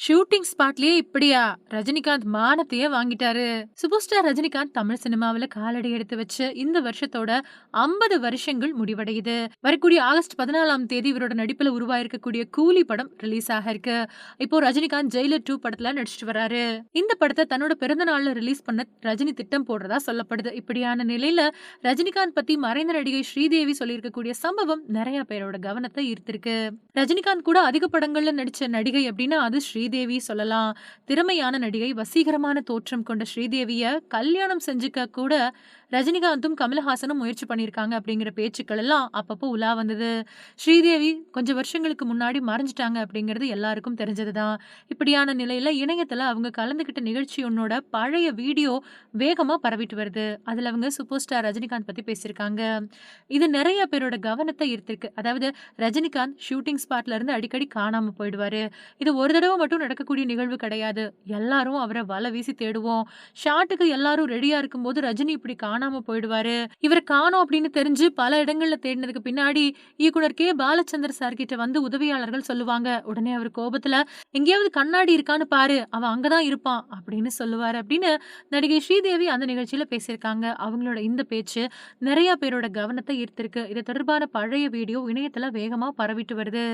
Shooting ஸ்பாட்லயே இப்படியா? ரஜினிகாந்த் மானத்தையே வாங்கிட்டாரு. Super star Rajinikanth Tamil சினிமாவுல காலடி எடுத்து வச்சு இந்த வருஷத்தோட 50 வருஷங்கள் முடிவடையுது. வரக்கூடிய ஆகஸ்ட் 14ஆம் தேதி இவரோட நடிப்புல உருவாயிருக்கக்கூடிய கூலி படம் ரிலீஸ் ஆக இருக்கு. இப்போ ரஜினிகாந்த் ஜெயிலர் 2 படத்துல நடிச்சிட்டு வராரு. இந்த படத்த தன்னோட பிறந்த நாள்ல ரிலீஸ் பண்ண ரஜினி திட்டம் போடுறதா சொல்லப்படுது. இப்படியான நிலையில ரஜினிகாந்த் பத்தி மறைந்த நடிகை ஸ்ரீதேவி சொல்லியிருக்கக்கூடிய சம்பவம் நிறைய பேரோட கவனத்தை ஈர்த்திருக்கு. ரஜினிகாந்த் கூட அதிக படங்கள்ல நடிச்ச நடிகை அப்படின்னா அது ஸ்ரீதேவி சொல்லலாம். திறமையான நடிகை, வசீகரமான தோற்றம் கொண்ட ஸ்ரீதேவிய கல்யாணம் செஞ்சுக்க கூட ரஜினிகாந்தும், கமலஹாசனும் முயற்சி பண்ணியிருக்காங்க அப்படிங்கிற பேச்சுக்கள் எல்லாம் அப்பப்போ உலா வந்தது. ஸ்ரீதேவி கொஞ்சம் வருஷங்களுக்கு முன்னாடி மறைஞ்சுட்டாங்க அப்படிங்கிறது எல்லாருக்கும் தெரிஞ்சதுதான். இப்படியான நிலையில இணையத்துல அவங்க கலந்துகிட்ட நிகழ்ச்சி ஒன்னோட பழைய வீடியோ வேகமா பரவிட்டு வருது. அதுல அவங்க சூப்பர் ஸ்டார் ரஜினிகாந்த் பத்தி பேசியிருக்காங்க. இது நிறைய பேரோட கவனத்தை ஈர்த்திருக்கு. அதாவது ரஜினிகாந்த் ஷூட்டிங் ஸ்பாட்ல இருந்து அடிக்கடி காணாம போயிடுவாரு. இது ஒரு தடவ மட்டும் நடக்கக்கூடிய நிகழ்வு கிடையாது. எல்லாரும் அவர வலை வீசி தேடுவோம். ஷாட்டுக்கு எல்லாரும் ரெடியா இருக்கும்போது ரஜினி இப்படி காணாம போயிடுவாரு. இவர காணோம் அப்படின்னு தெரிஞ்சு பல இடங்கள்ல தேடினதுக்கு பின்னாடி இயக்குனர் கே. பாலச்சந்தர் சார் கிட்ட வந்து உதவியாளர்கள் சொல்லுவாங்க. உடனே அவர் கோபத்துல எங்கேயாவது கண்ணாடி இருக்கான்னு பாரு. அவன் அங்கதான் இருப்பான் அப்படின்னு சொல்லுவாரு அப்படின்னு நடிகை ஸ்ரீதேவி அந்த நிகழ்ச்சியில பேசியிருக்காங்க. அவங்களோட இந்த பேச்சு நிறைய பேரோட கவனத்தை ஈர்த்திருக்கு. இது தொடர்பான பழைய வீடியோ இணையத்துல வேகமா பரவிட்டு வருது.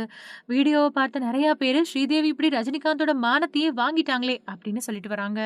வீடியோவ பார்த்த நெறைய பேரு, ஸ்ரீதேவி இப்படி ரஜினிகாந்தோட மானத்தையே வாங்கிட்டாங்களே! அப்படின்னு சொல்லிட்டு வராங்க.